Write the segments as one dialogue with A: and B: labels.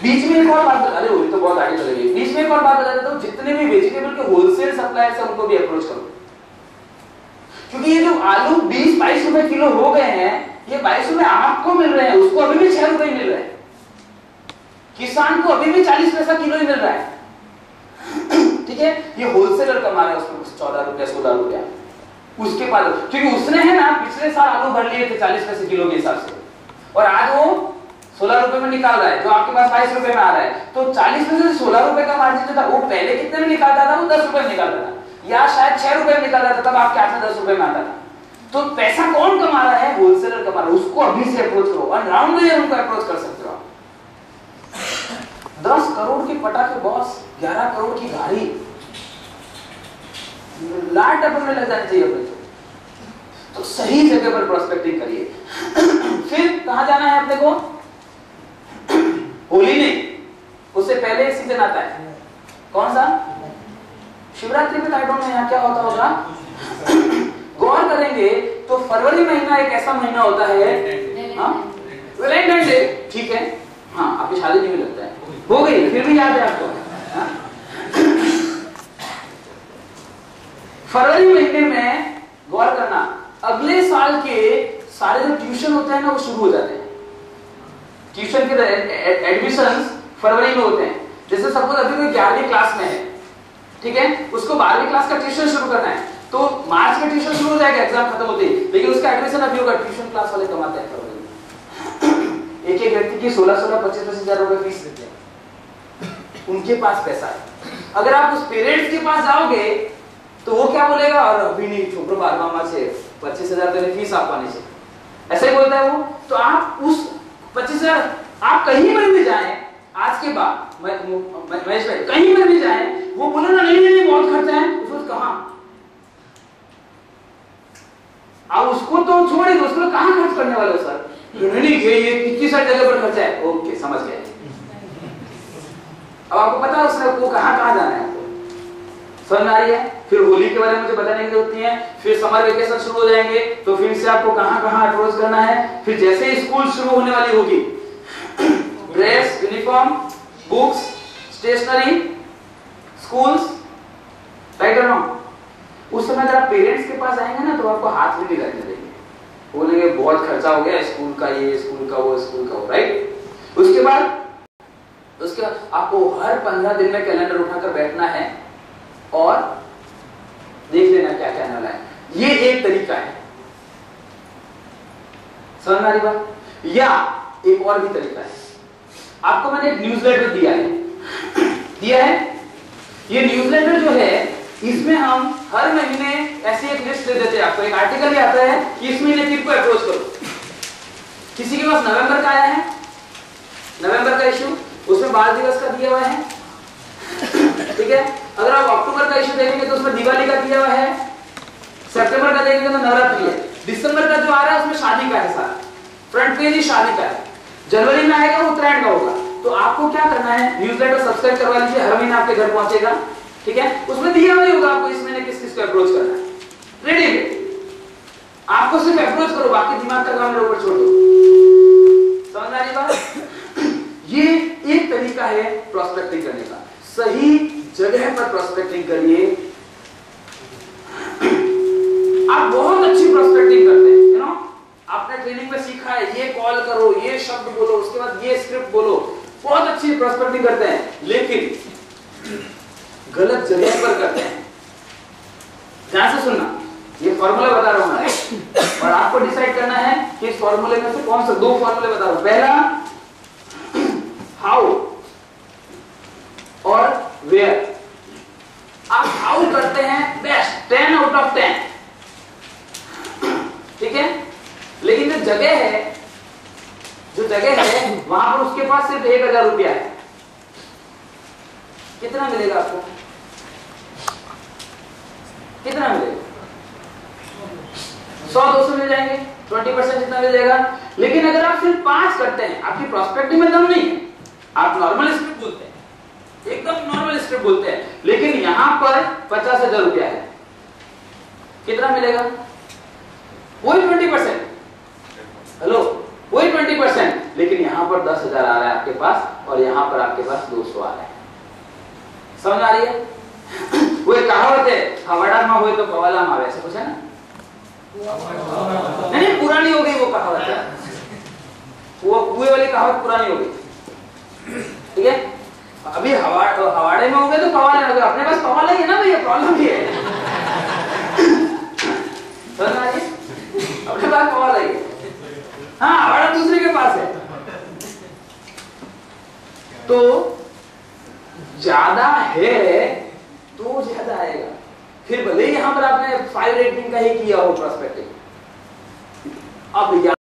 A: बीच में एक और बात, अरे वो तो बहुत आगे चले गए, बीच में एक और बात बता देता हूं, जितने भी वेजिटेबल के होलसेल सप्लायर है उनको भी अप्रोच करो, क्योंकि ये जो आलू 20-22 रुपए किलो हो गए हैं, ये 22 रुपए आपको मिल रहे हैं, उसको अभी भी 6 रुपए मिल रहे हैं, किसान को अभी भी 40 पैसा किलो ही मिल रहा है, ठीक है। ये होलसेलर कमा रहा है उसमें कुछ 14 रुपया 16 रुपया, उसके बाद क्योंकि उसने है ना पिछले साल आलू भर लिए थे 40 पैसे किलो के हिसाब से, और आज वो 16 रुपए में निकाल रहा है, जो आपके पास 22 रुपए में आ रहा है, तो 40 में से 16 रुपए का मार्जिन जो था वो पहले कितने में निकालता था, वो 10 रुपए में निकालता था, या शायद 6 रुपए में निकालता था, तब आपके हाथ में 10 रुपए में आता था। तो पैसा कौन कमा रहा है, होलसेलर कमा रहा है, उसको अभी से अप्रोच करो, और राउंड ईयर उनको अप्रोच कर सकते हो। 10 करोड़ के पटाखे बॉस, 11 करोड़ की गाड़ी, लाट अपने लग जानी चाहिए अपने, तो सही जगह पर प्रोस्पेक्टिंग करिए। फिर कहां जाना है अपने को, होली नहीं, उससे पहले एक सीजन आता है, कौन सा, शिवरात्रि में, आई डोंट नो यहाँ क्या होता होगा, गौर करेंगे तो फरवरी महीना एक ऐसा महीना होता है, वैलेंटाइन डे, ठीक है, हाँ आपकी शादी नहीं लगता है, हो गई, फिर भी याद है आपको, फरवरी महीने में गौर करना, अगले साल के सारे जो ट्यूशन होते हैं ना वो शुरू हो जाते हैं, ट्यूशन के एडमिशंस फरवरी में होते हैं। जैसे सपोज अभी कोई 11वीं क्लास में है, ठीक है, उसको 12वीं क्लास का ट्यूशन शुरू करना है, तो मार्च में ट्यूशन शुरू हो जाएगा, एग्जाम खत्म होते ही, लेकिन उसका एडमिशन अभी होगा, ट्यूशन क्लास वाले कमाते हैं फरवरी में, एक एक व्यक्ति की 16-16, 25-25 हजार रुपए फीस देते हैं, उनके पास पैसा है। अगर आप उस पेरेंट्स के पास जाओगे तो वो क्या बोलेगा, और अभी नहीं छोकरो 12वां मार्च से 25,000 देने फीस आप पाने से, ऐसा ही बोलता है वो। तो आप उस 25,000, आप कहीं पर भी जाएं आज के बाद, महेश भाई कहीं पर भी जाएं, वो बोले ना नहीं बहुत खर्चा है, उसको कहां, आप उसको तो छोड़े, उसको कहां खर्च करने वाले हो सर, नहीं ये कितनी सारी जगह पर खर्चा है, ओके समझ गए। अब आपको पता है उसने वो कहां जाना है, आपको समझ में आ रही है। फिर होली के बारे में मुझे बताने की जरूरत नहीं है, फिर समर वेकेशन शुरू हो जाएंगे तो फिर से आपको कहां अप्रोच करना है। फिर जैसे ही स्कूल शुरू होने वाली होगी, dress, uniform, books, stationery, schools, right और रॉन्ग, उस समय अगर आप पेरेंट्स के पास आएंगे ना तो आपको हाथ भी नहीं लगने देंगे, बोलेंगे बहुत खर्चा हो गया, स्कूल का ये, स्कूल का वो, राइट। उसके बाद आपको हर 15 दिन में कैलेंडर उठाकर बैठना है और देख लेना क्या क्या वाला है। ये एक तरीका है, समझ में आ रही बात। या एक और भी तरीका है, आपको मैंने एक न्यूज़लेटर दिया है। ये न्यूज़लेटर जो है इसमें हम हर महीने ऐसी एक लिस्ट दे देते हैं आपको, एक आर्टिकल ही आता है कि इस महीने किसको अप्रोच करो। किसी के पास नवंबर का आया है, नवंबर का इश्यू, उसमें बाल दिवस का दिया हुआ है, ठीक है। अगर आप अक्टूबर का इश्यू देखेंगे तो उसमें दिवाली का दिया हुआ है, सितंबर का देखेंगे तो नवरात्रि है, दिसंबर का जो आ रहा है उसमें शादी का है, सारा फ्रंट पेज ही शादी का है, जनवरी में आएगा उत्तरायण का होगा। तो आपको क्या करना है, न्यूज़लेटर सब्सक्राइब करवा लीजिए, हर महीने आपके घर पहुंचेगा, ठीक है। उसमें दिया हुआ होगा आपको इस महीने किस किस को अप्रोच करना है, रेडी है। आपको सिर्फ अप्रोच करो, बाकी दिमाग का काम मेरे ऊपर छोड़ दो, समझ आ रही बात। ये एक तरीका है प्रोस्पेक्टिंग करने का, सही जगह पर प्रोस्पेक्टिंग करिए। आप बहुत अच्छी प्रोस्पेक्टिंग करते हैं, यू नो, आपने ट्रेनिंग में सीखा है, ये कॉल करो, ये शब्द बोलो, उसके बाद ये स्क्रिप्ट बोलो, बहुत अच्छी प्रोस्पेक्टिंग करते हैं, लेकिन गलत जगह पर करते हैं। ध्यान से सुनना, ये फॉर्मूला बता रहा हूं मैं, और आपको डिसाइड करना है कि इस फॉर्मूले में से कौन सा, 2 फॉर्मूले बता रहा हूं। पहला हाउ और वेयर। आप हाउ करते हैं बेस्ट, 10 आउट ऑफ 10, ठीक है। लेकिन जो जगह है वहां पर उसके पास सिर्फ 1000 रुपया है, कितना मिलेगा आपको, कितना मिलेगा, 100-200 मिल जाएंगे, 20% जितना मिल जाएगा। लेकिन अगर आप सिर्फ 5 करते हैं, आपकी प्रोस्पेक्टिंग में दम नहीं है, आप नॉर्मल स्क्रिप्ट बोलते हैं, एकदम नॉर्मल स्क्रिप्ट बोलते हैं, लेकिन यहां पर 50,000 रुपया है, कितना मिलेगा, वही 20%। हेलो, वही 20%, लेकिन यहां पर 10,000 आ रहा है आपके पास और यहां पर आपके पास 200 आ रहा है। समझ आ रही है? वो एक कहावत है, हवाड़ा में हो तो कवाला में आवे, ऐसा कुछ है ना? नहीं नहीं, पुरानी हो गई वो कहावत है, वो कुएं वाली कहावत पुरानी हो गई। ठीक है, अभी हवाड़े में हो गए तो कवाले में, अपने पास कवाला ही है ना भैया, प्रॉब्लम ही है। समझ आ रही है? अपने पास कवाला ही है, हाँ हवाड़ा दूसरे के पास है। तो ज्यादा है तो ज्यादा आएगा, फिर भले ही यहां पर आपने 5 रेटिंग का ही किया हो प्रोस्पेक्टिव। अब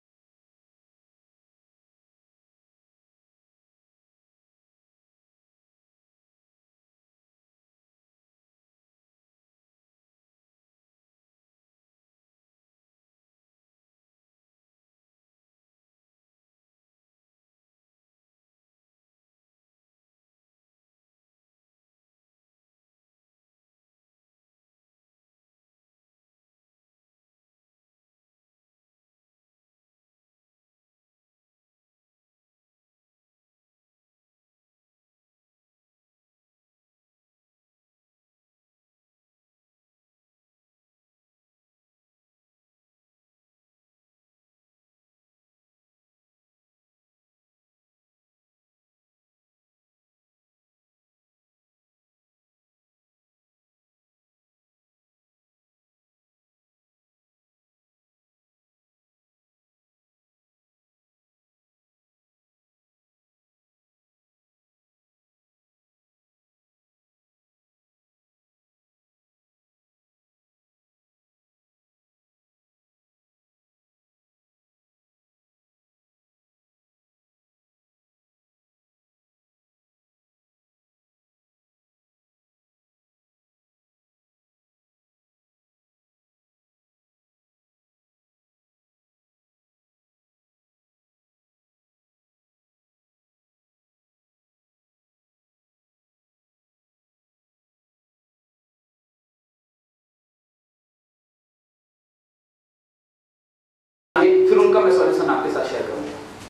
A: फिर उनका मैं सॉल्यूशन आपके साथ शेयर